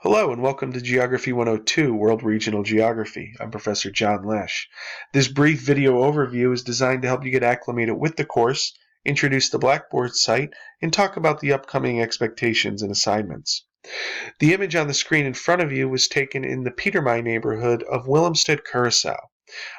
Hello and welcome to Geography 102, World Regional Geography. I'm Professor John Lesh. This brief video overview is designed to help you get acclimated with the course, introduce the Blackboard site, and talk about the upcoming expectations and assignments. The image on the screen in front of you was taken in the Petermine neighborhood of Willemstad, Curaçao.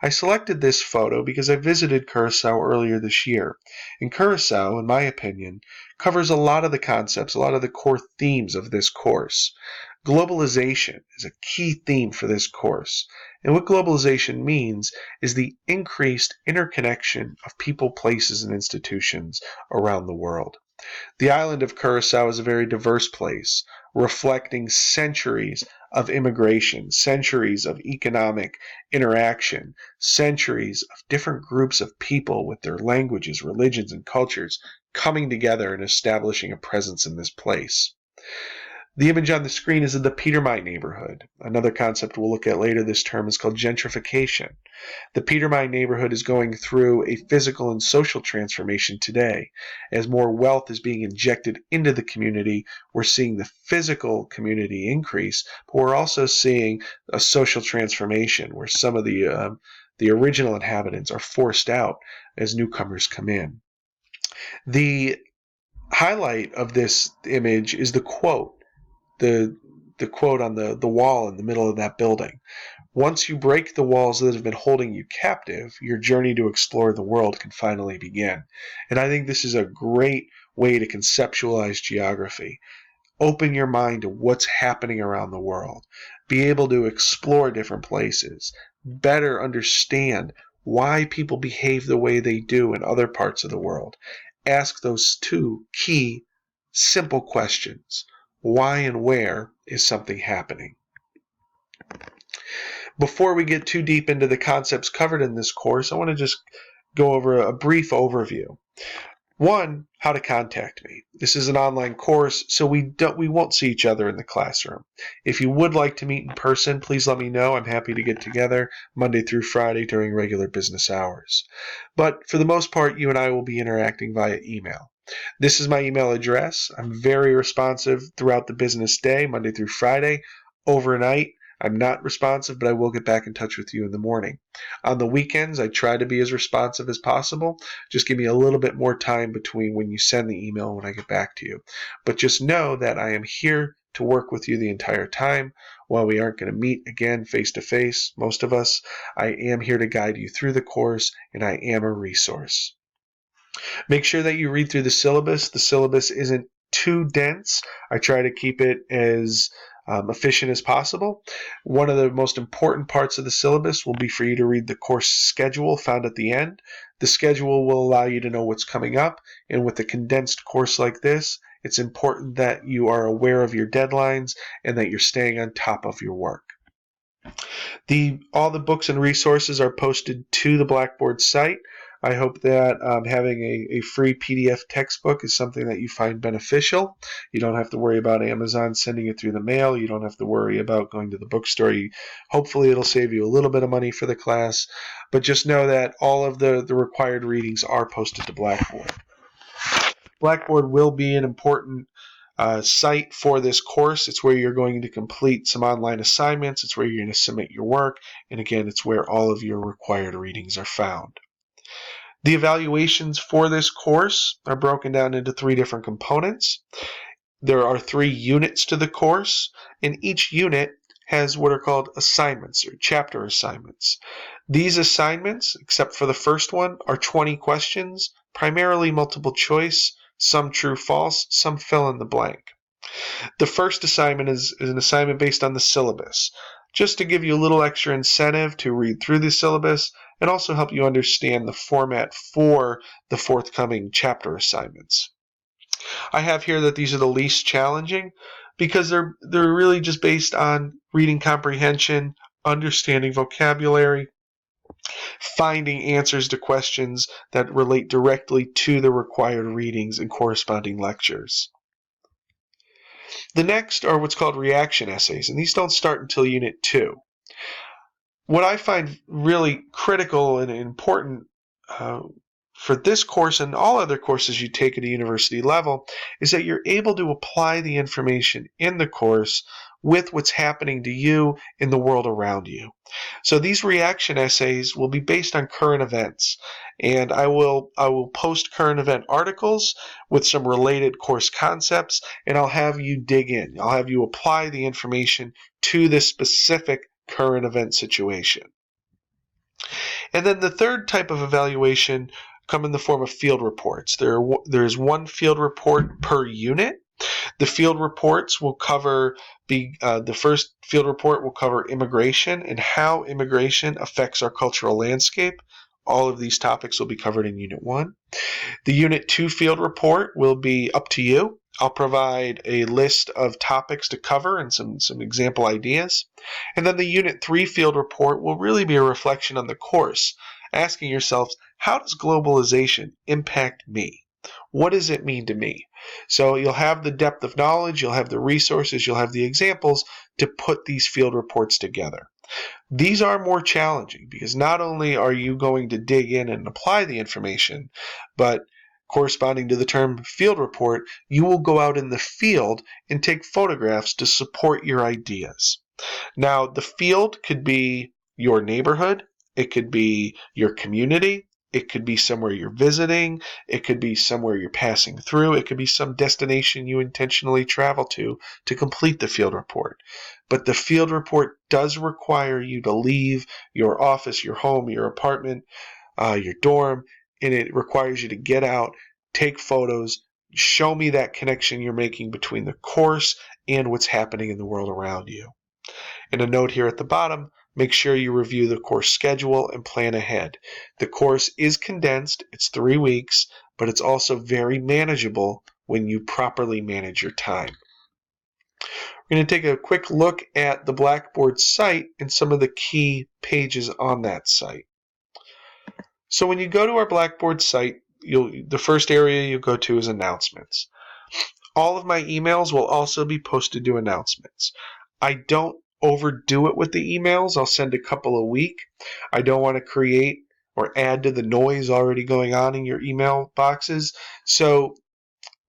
I selected this photo because I visited Curaçao earlier this year, and Curaçao, in my opinion, covers a lot of the concepts, a lot of the core themes of this course. Globalization is a key theme for this course, and what globalization means is the increased interconnection of people, places, and institutions around the world. The island of Curaçao is a very diverse place, reflecting centuries of immigration, centuries of economic interaction, centuries of different groups of people with their languages, religions, and cultures coming together and establishing a presence in this place. The image on the screen is of the Petermine neighborhood. Another concept we'll look at later this term is called gentrification. The Petermine neighborhood is going through a physical and social transformation today. As more wealth is being injected into the community, we're seeing the physical community increase, but we're also seeing a social transformation where some of the original inhabitants are forced out as newcomers come in. The highlight of this image is the quote. The quote on the wall in the middle of that building. Once you break the walls that have been holding you captive, your journey to explore the world can finally begin. And I think this is a great way to conceptualize geography. Open your mind to what's happening around the world. Be able to explore different places. Better understand why people behave the way they do in other parts of the world. Ask those two key, simple questions. Why and where is something happening? Before we get too deep into the concepts covered in this course, I want to just go over a brief overview. One, how to contact me. This is an online course, so we won't see each other in the classroom. If you would like to meet in person, please let me know. I'm happy to get together Monday through Friday during regular business hours. But for the most part, you and I will be interacting via email. This is my email address. I'm very responsive throughout the business day, Monday through Friday. Overnight, I'm not responsive, but I will get back in touch with you in the morning. On the weekends, I try to be as responsive as possible. Just give me a little bit more time between when you send the email and when I get back to you. But just know that I am here to work with you the entire time. While we aren't going to meet again face-to-face, most of us, I am here to guide you through the course, and I am a resource. Make sure that you read through the syllabus. The syllabus isn't too dense. I try to keep it as efficient as possible. One of the most important parts of the syllabus will be for you to read the course schedule found at the end. The schedule will allow you to know what's coming up, and with a condensed course like this, it's important that you are aware of your deadlines and that you're staying on top of your work. All the books and resources are posted to the Blackboard site. I hope that having a free PDF textbook is something that you find beneficial. You don't have to worry about Amazon sending it through the mail. You don't have to worry about going to the bookstore. Hopefully it'll save you a little bit of money for the class. But just know that all of the required readings are posted to Blackboard. Blackboard will be an important site for this course. It's where you're going to complete some online assignments. It's where you're going to submit your work. And again, it's where all of your required readings are found. The evaluations for this course are broken down into 3 different components. There are 3 units to the course, and each unit has what are called assignments or chapter assignments. These assignments, except for the first one, are 20 questions, primarily multiple choice, some true false, some fill in the blank. The first assignment is an assignment based on the syllabus, just to give you a little extra incentive to read through the syllabus and also help you understand the format for the forthcoming chapter assignments. I have here that these are the least challenging because they're really just based on reading comprehension, understanding vocabulary, finding answers to questions that relate directly to the required readings and corresponding lectures. The next are what's called reaction essays, and these don't start until Unit 2. What I find really critical and important for this course and all other courses you take at a university level is that you're able to apply the information in the course with what's happening to you in the world around you. So these reaction essays will be based on current events, and I will post current event articles with some related course concepts, and I'll have you dig in. I'll have you apply the information to this specific current event situation. And then the third type of evaluation come in the form of field reports. There's one field report per unit. The field reports will cover the first field report will cover immigration and how immigration affects our cultural landscape. All of these topics will be covered in Unit 1. The Unit 2 field report will be up to you. I'll provide a list of topics to cover and some example ideas. And then the Unit 3 field report will really be a reflection on the course, asking yourselves, how does globalization impact me? What does it mean to me? So you'll have the depth of knowledge, you'll have the resources, you'll have the examples to put these field reports together. These are more challenging because not only are you going to dig in and apply the information, but corresponding to the term field report, you will go out in the field and take photographs to support your ideas. Now, the field could be your neighborhood, it could be your community, it could be somewhere you're visiting, it could be somewhere you're passing through, it could be some destination you intentionally travel to complete the field report. But the field report does require you to leave your office, your home, your apartment, your dorm, and it requires you to get out, take photos, show me that connection you're making between the course and what's happening in the world around you. And a note here at the bottom, make sure you review the course schedule and plan ahead. The course is condensed, it's 3 weeks, but it's also very manageable when you properly manage your time. We're going to take a quick look at the Blackboard site and some of the key pages on that site. So when you go to our Blackboard site, the first area you'll go to is announcements. All of my emails will also be posted to announcements. I don't overdo it with the emails. I'll send a couple a week. I don't want to create or add to the noise already going on in your email boxes. So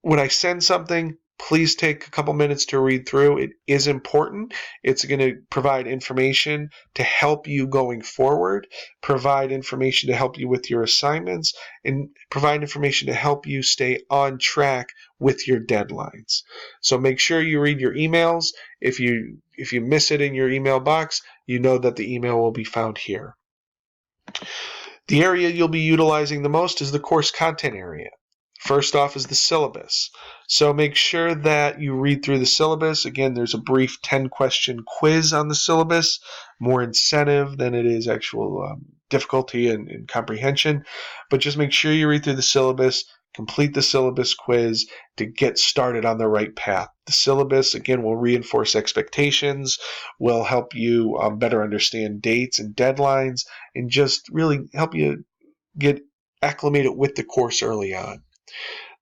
when I send something, please take a couple minutes to read through. It is important. It's going to provide information to help you going forward, provide information to help you with your assignments, and provide information to help you stay on track with your deadlines. So make sure you read your emails. If you miss it in your email box, you know that the email will be found here. The area you'll be utilizing the most is the course content area. First off is the syllabus. So make sure that you read through the syllabus. Again, there's a brief 10-question quiz on the syllabus, more incentive than it is actual difficulty and comprehension. But just make sure you read through the syllabus, complete the syllabus quiz to get started on the right path. The syllabus, again, will reinforce expectations, will help you better understand dates and deadlines, and just really help you get acclimated with the course early on.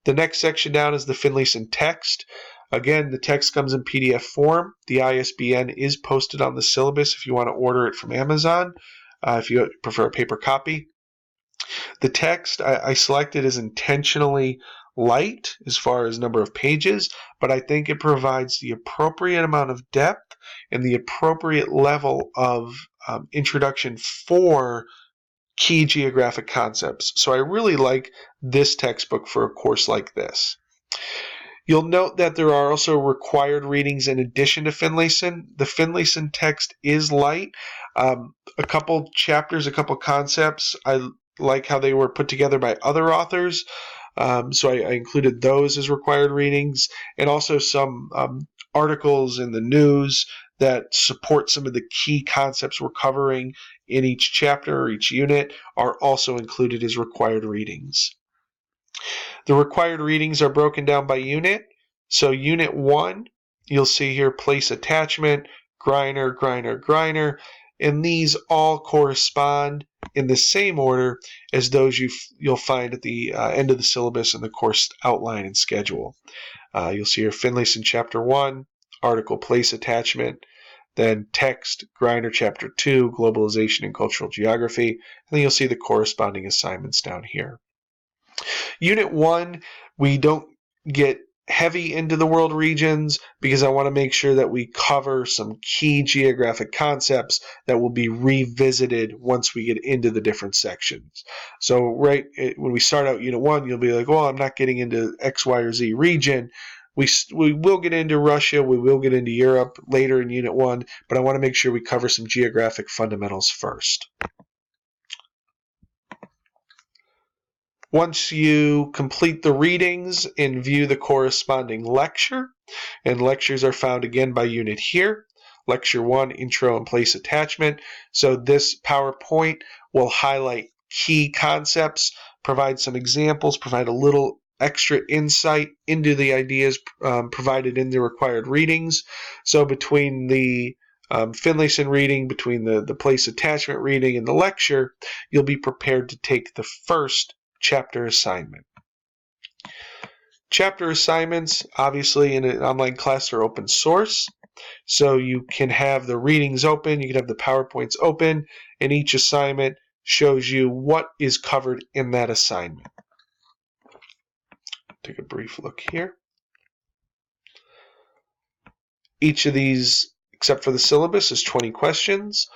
The next section down is the Finlayson text. Again, the text comes in PDF form. The ISBN is posted on the syllabus if you want to order it from Amazon, if you prefer a paper copy. The text I selected is intentionally light as far as number of pages, but I think it provides the appropriate amount of depth and the appropriate level of introduction for key geographic concepts. So I really like this textbook for a course like this. You'll note that there are also required readings in addition to Finlayson. The Finlayson text is light. A couple chapters, a couple concepts, I like how they were put together by other authors. So I included those as required readings, and also some articles in the news that support some of the key concepts we're covering in each chapter or each unit are also included as required readings. The required readings are broken down by unit. So Unit 1, you'll see here place attachment, Greiner, Greiner, Greiner, and these all correspond in the same order as those you'll find at the end of the syllabus and the course outline and schedule. You'll see here Finlayson Chapter 1, article place attachment, then text, Greiner Chapter 2, globalization and cultural geography, and then you'll see the corresponding assignments down here. Unit 1, we don't get heavy into the world regions because I want to make sure that we cover some key geographic concepts that will be revisited once we get into the different sections. So when we start out Unit 1, you'll be like, well, I'm not getting into X, Y, or Z region. We will get into Russia, we will get into Europe later in Unit 1, but I want to make sure we cover some geographic fundamentals first. Once you complete the readings and view the corresponding lecture, and lectures are found again by unit here, Lecture 1, Intro and Place Attachment. So this PowerPoint will highlight key concepts, provide some examples, provide a little extra insight into the ideas provided in the required readings. So between the Finlayson reading, between the place attachment reading and the lecture, you'll be prepared to take the first chapter assignment. Chapter assignments, obviously in an online class, are open source. So you can have the readings open, you can have the PowerPoints open, and each assignment shows you what is covered in that assignment. Take a brief look here. Each of these, except for the syllabus, is 20 questions.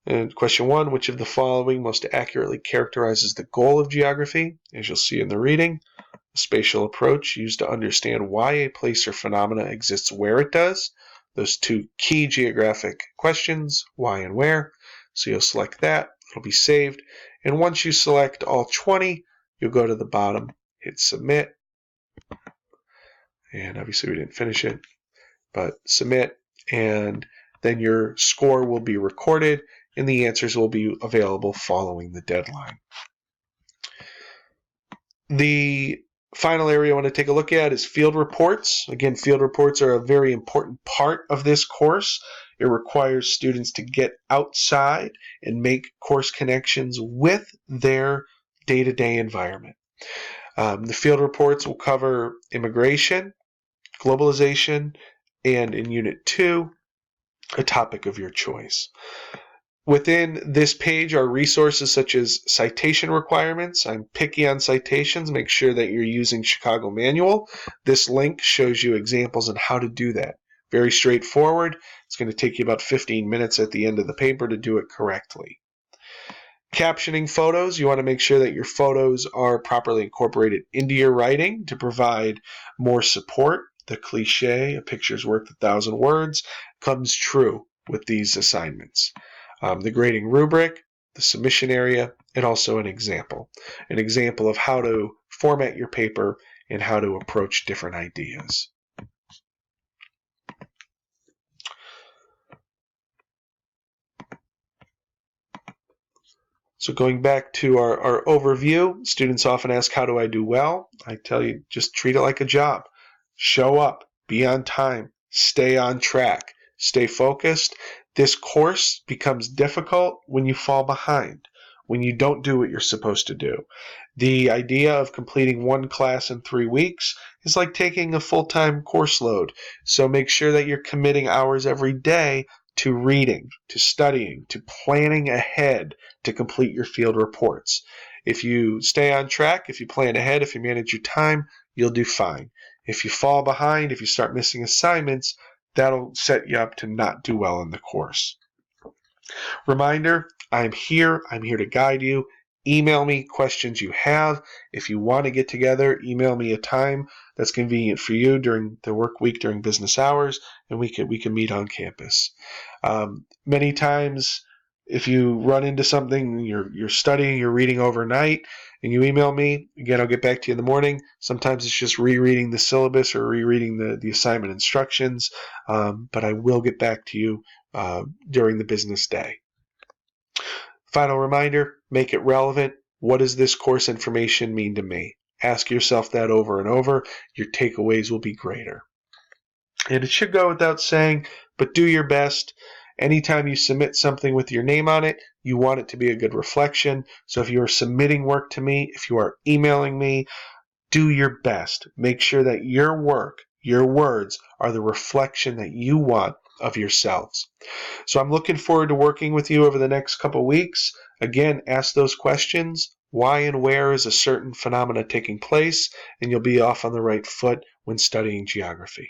And question 1, which of the following most accurately characterizes the goal of geography? As you'll see in the reading, a spatial approach used to understand why a place or phenomena exists where it does. Those two key geographic questions, why and where. So you'll select that, it'll be saved. And once you select all 20, you'll go to the bottom, hit submit. And obviously we didn't finish it, but submit, and then your score will be recorded and the answers will be available following the deadline. The final area I want to take a look at is field reports. Again, field reports are a very important part of this course. It requires students to get outside and make course connections with their day-to-day environment. The field reports will cover immigration, globalization, and in Unit 2, a topic of your choice. Within this page are resources such as citation requirements. I'm picky on citations. Make sure that you're using Chicago Manual. This link shows you examples on how to do that. Very straightforward. It's going to take you about 15 minutes at the end of the paper to do it correctly. Captioning photos. You want to make sure that your photos are properly incorporated into your writing to provide more support. The cliche, a picture's worth 1,000 words, comes true with these assignments. The grading rubric, the submission area, and also an example of how to format your paper and how to approach different ideas. So going back to our overview, students often ask, how do I do well? I tell you, just treat it like a job. Show up, be on time, stay on track, stay focused. This course becomes difficult when you fall behind, when you don't do what you're supposed to do. The idea of completing one class in 3 weeks is like taking a full-time course load. So make sure that you're committing hours every day to reading, to studying, to planning ahead to complete your field reports. If you stay on track, if you plan ahead, if you manage your time, you'll do fine. If you fall behind, if you start missing assignments, that'll set you up to not do well in the course. Reminder, I'm here to guide you. Email me questions you have. If you want to get together, email me a time that's convenient for you during the work week, during business hours, and we can meet on campus. Many times, if you run into something, you're studying, you're reading overnight, and you email me, again, I'll get back to you in the morning. Sometimes it's just rereading the syllabus or rereading the assignment instructions, but I will get back to you during the business day. Final reminder, make it relevant. What does this course information mean to me? Ask yourself that over and over. Your takeaways will be greater. And it should go without saying, but do your best. Anytime you submit something with your name on it, you want it to be a good reflection. So if you are submitting work to me, if you are emailing me, do your best. Make sure that your work, your words, are the reflection that you want of yourselves. So I'm looking forward to working with you over the next couple weeks. Again, ask those questions, why and where is a certain phenomena taking place, and you'll be off on the right foot when studying geography.